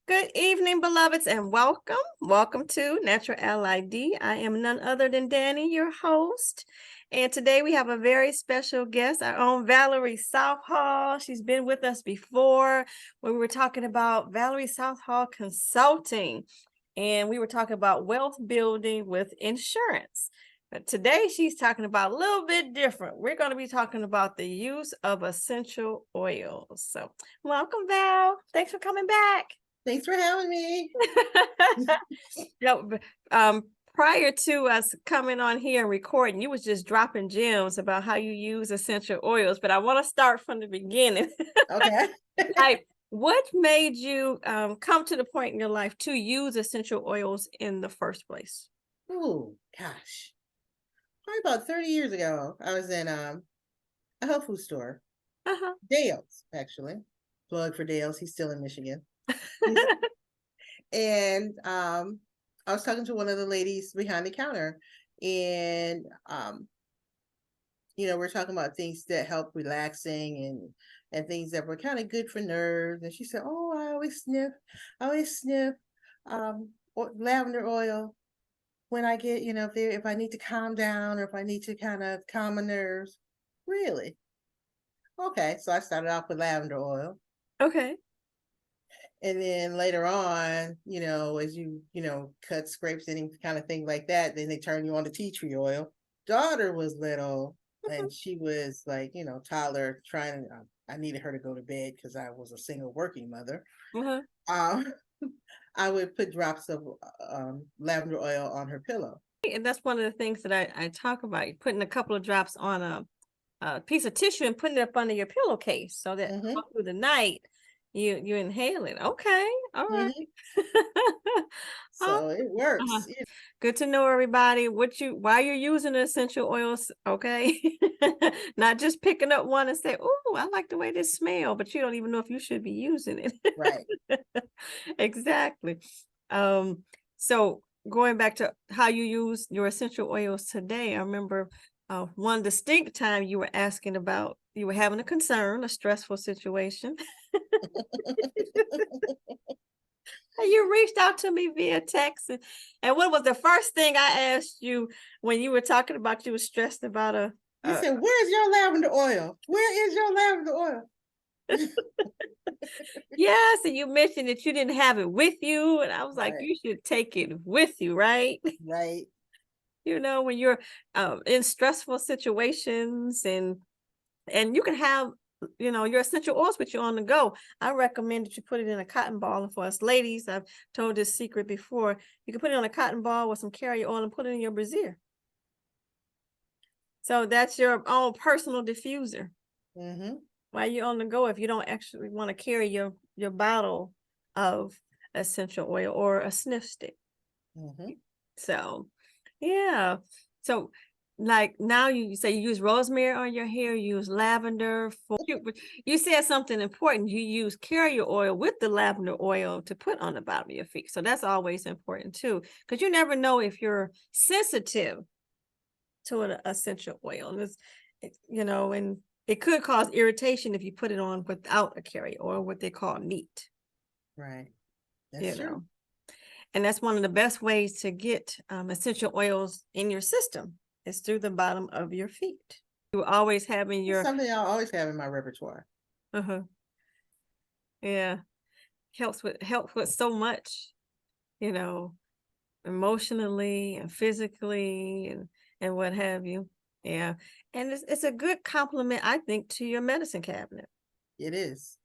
Good evening, beloveds, and welcome. Welcome to Natural LID. I am none other than Danny, your host. And today we have a very special guest, our own Valerie Southhall. She's been with us before when we were talking about Valerie Southhall Consulting. And we were talking about wealth building with insurance. But today she's talking about a little bit different. We're going to be talking about the use of essential oils. So welcome, Val. Thanks for coming back. Thanks for having me. No, prior to us coming on here and recording, you was just dropping gems about how you use essential oils, but I want to start from the beginning. Okay. Like, what made you come to the point in your life to use essential oils in the first place? Oh, gosh. Probably about 30 years ago, I was in a health food store. Uh-huh. Dale's, actually. Plug for Dale's. He's still in Michigan. He's, and I was talking to one of the ladies behind the counter, and we're talking about things that help relaxing and things that were kind of good for nerves. And she said, "Oh, I always sniff lavender oil when I get, if I need to calm down or if I need to kind of calm my nerves." Really? Okay. So I started off with lavender oil. Okay. And then later on, as cut, scrapes, any kind of thing like that, then they turn you on to tea tree oil. Daughter was little and she was like, toddler trying to, I needed her to go to bed because I was a single working mother. Uh-huh. Um, I would put drops of lavender oil on her pillow. And that's one of the things that I talk about, putting a couple of drops on a piece of tissue and putting it up under your pillowcase so that Mm-hmm. all through the night you inhale it. Okay, all right. Mm-hmm. Oh, So it uh-huh. works. Good to know, everybody, why you're using the essential oils. Okay, not just picking up one and say, "Oh, I like the way this smell," but you don't even know if you should be using Right. it. Exactly. So going back to how you use your essential oils today, I remember one distinct time you were asking about, you were having a concern, a stressful situation. And you reached out to me via text. And what was the first thing I asked you when you were talking about you were stressed about You a said, "Where's your lavender oil? Where is your lavender oil?" yes, and you mentioned that you didn't have it with you. And I was like, Right. you should take it with you, right? Right. When you're in stressful situations and you can have your essential oils with you on the go. I recommend that you put it in a cotton ball. And for us ladies, I've told this secret before, you can put it on a cotton ball with some carrier oil and put it in your brassiere. So that's your own personal diffuser Mm-hmm. while you're on the go, if you don't actually want to carry your bottle of essential oil or a sniff stick. Mm-hmm. So yeah. So like now you say you use rosemary on your hair, you use lavender for you said something important. You use carrier oil with the lavender oil to put on the bottom of your feet. So that's always important too, because you never know if you're sensitive to an essential oil. And and it could cause irritation if you put it on without a carrier oil, what they call neat, Right. you That's true. know. And that's one of the best ways to get essential oils in your system is through the bottom of your feet. You always having It's your, something I'll always have in my repertoire. uh-huh, yeah, helps with so much, you know, emotionally and physically and what have you. Yeah. And it's a good compliment, I think, to your medicine cabinet. It is.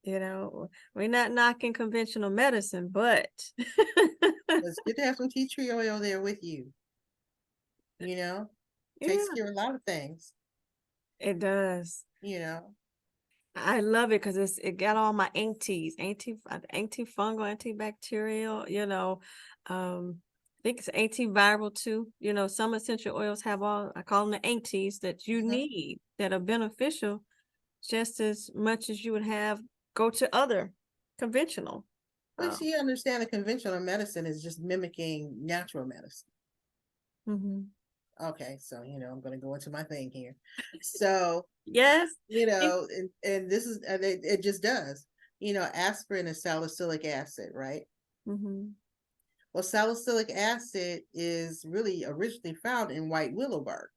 We're not knocking conventional medicine, but It's good to have some tea tree oil there with you. You know, takes yeah, care of a lot of things. it does. You know, I love it because it got all my antifungal, antibacterial, I think it's antiviral too. Some essential oils have all, I call them the antis that you mhm. need that are beneficial just as much as you would have go to other conventional. But Uh, see, you understand the conventional medicine is just mimicking natural medicine. mhm. Okay, so I'm going to go into my thing here. So Yes. and this is it just does. aspirin is salicylic acid, right? Mm-hmm. Well, salicylic acid is really originally found in white willow bark,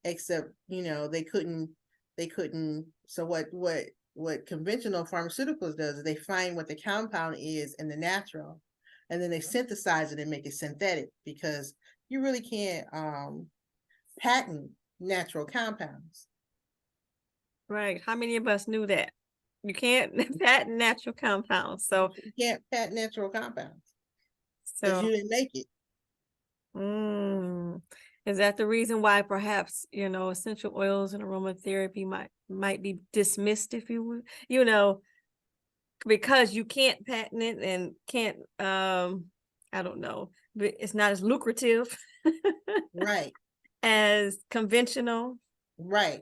except, they couldn't. So what conventional pharmaceuticals does is they find what the compound is in the natural, and then they synthesize it and make it synthetic, because you really can't patent natural compounds. Right. How many of us knew that? You can't patent natural compounds. You can't patent natural compounds because So you didn't make it. mm, is that the reason why perhaps, essential oils and aromatherapy might be dismissed, if you would, because you can't patent it and can't I don't know, but it's not as lucrative Right, as conventional, right.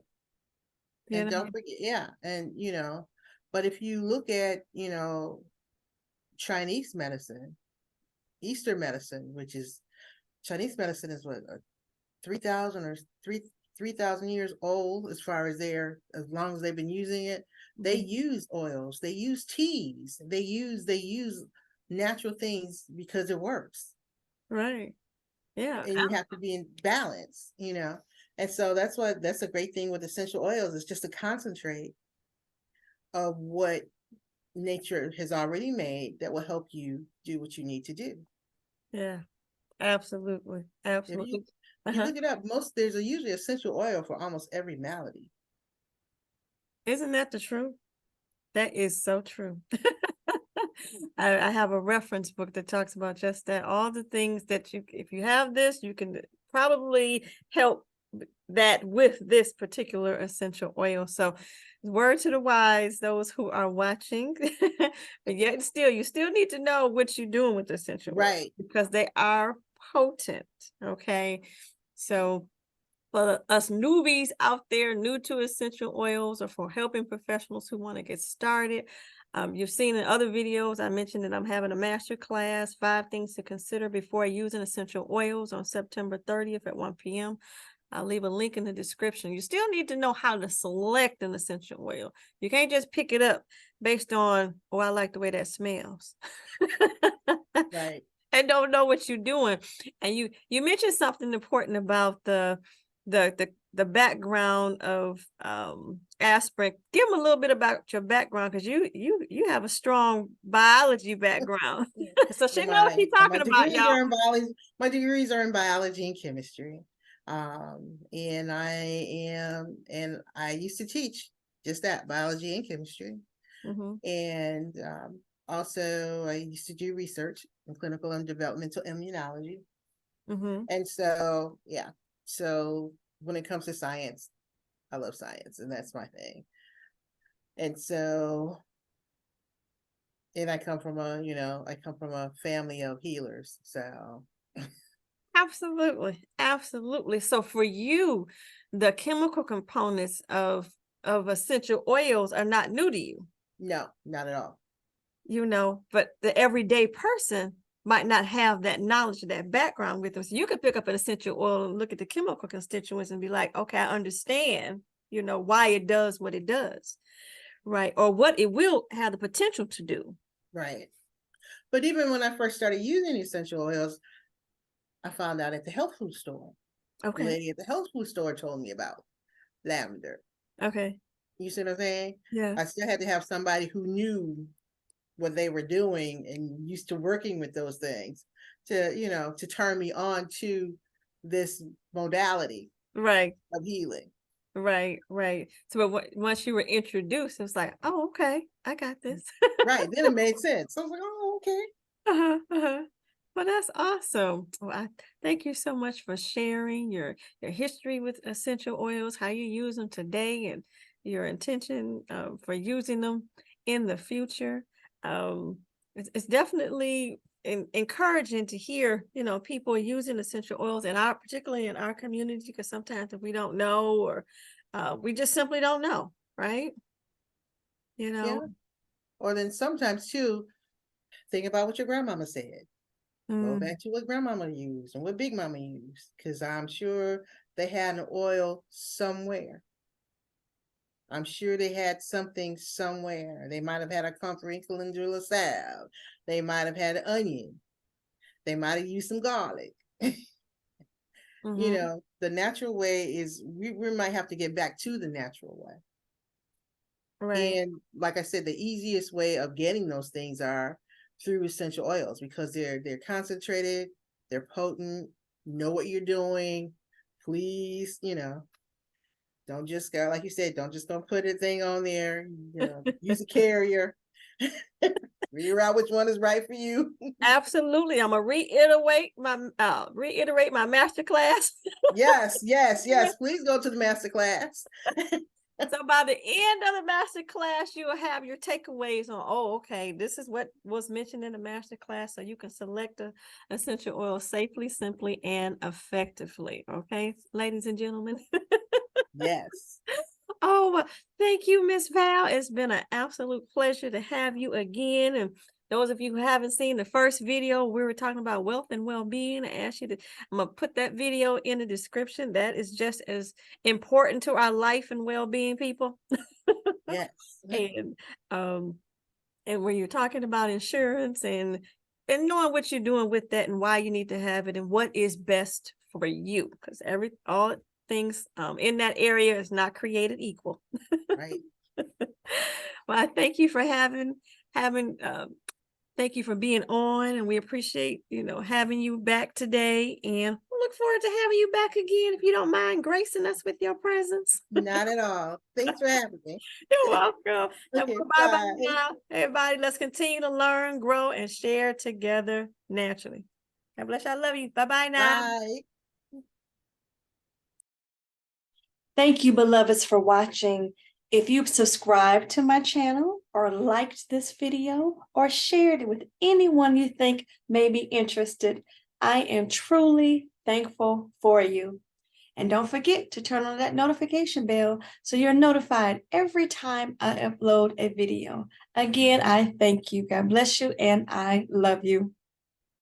you And know. don't forget, yeah. And, but if you look at, Chinese medicine, Eastern medicine, which is Chinese medicine is what, 3,000 or 3,000 years old, as far as as long as they've been using it. They Mhm. use oils, they use teas, they use natural things because it works. Right. Yeah. And you have to be in balance. And so that's a great thing with essential oils. It's just a concentrate of what nature has already made that will help you do what you need to do. Yeah. Absolutely. If you Absolutely. you Uh-huh. look it up, there's usually essential oil for almost every malady. Isn't that the truth? That is so true. I have a reference book that talks about just that. All the things that if you have this, you can probably help that with this particular essential oil. So, word to the wise, those who are watching, but yet still, you still need to know what you're doing with essential oil Right, because they are potent. Okay. So, for us newbies out there, new to essential oils, or for helping professionals who want to get started. You've seen in other videos, I mentioned that I'm having a master class, 5 things to consider before using essential oils on September 30th at 1 p.m. I'll leave a link in the description. You still need to know how to select an essential oil. You can't just pick it up based on, oh, I like the way that smells. right. And don't know what you're doing. And you mentioned something important about the background of aspirin. Give them a little bit about your background, because you have a strong biology background. So she Well, knows what my she's my talking about, degrees y'all. are in biology. My degrees are in biology and chemistry. And I used to teach just that, biology and chemistry. Mm-hmm, And also I used to do research in clinical and developmental immunology. mm-hmm. And so, yeah. So when it comes to science, I love science, and that's my thing. And so, and I come from a family of healers. So Absolutely, absolutely. So for you, the chemical components of essential oils are not new to you. no, not at all. But the everyday person might not have that knowledge or that background with them. So you could pick up an essential oil and look at the chemical constituents and be like, okay, I understand, why it does what it does, right? Or what it will have the potential to do. Right. But even when I first started using essential oils, I found out at the health food store. The Okay. lady at the health food store told me about lavender. Okay. You see what I'm saying? Yeah. I still had to have somebody who knew what they were doing and used to working with those things to turn me on to this modality Right. of healing. Right. Right. So once you were introduced, it was like, oh, okay, I got this. Right. Then it made sense. I was like, oh, okay. Uh-huh, uh-huh. Well, that's awesome. Well, I thank you so much for sharing your history with essential oils, how you use them today, and your intention for using them in the future. It's definitely encouraging to hear, people using essential oils particularly in our community, because sometimes if we don't know, or we just simply don't know, right? You know. Yeah. Or then sometimes too, think about what your grandmama said. Go Mm, back to what grandmama used and what big mama used, because I'm sure they had an oil somewhere. I'm sure they had something somewhere. They might have had a comforting calendula salve. They might have had an onion. They might have used some garlic. The natural way is we might have to get back to the natural way. Right. And like I said, the easiest way of getting those things are through essential oils because they're concentrated, they're potent, know what you're doing. Please, don't just go, like you said, don't just go put a thing on there. Use a carrier. Figure out which one is right for you. Absolutely. I'm gonna reiterate my master class. Yes. Please go to the master class. So by the end of the master class, you will have your takeaways on, oh, okay, this is what was mentioned in the master class. So you can select the essential oil safely, simply, and effectively. Okay, ladies and gentlemen. Yes. Oh, well, thank you, Miss Val. It's been an absolute pleasure to have you again. And those of you who haven't seen the first video, we were talking about wealth and well-being. I asked you to, I'm gonna put that video in the description. That is just as important to our life and well-being, people. Yes. And um, and when you're talking about insurance and knowing what you're doing with that and why you need to have it and what is best for you, because all things in that area is not created equal. Right. Well, I thank you for having thank you for being on, and we appreciate having you back today, and we look forward to having you back again if you don't mind gracing us with your presence. Not at all. Thanks for having me. You're welcome. And Okay, bye bye bye. now, everybody. Let's continue to learn, grow, and share together naturally. God bless you. I love you. Bye bye now. Bye. Thank you, beloveds, for watching. If you've subscribed to my channel or liked this video or shared it with anyone you think may be interested, I am truly thankful for you. And don't forget to turn on that notification bell so you're notified every time I upload a video. Again, I thank you. God bless you, and I love you.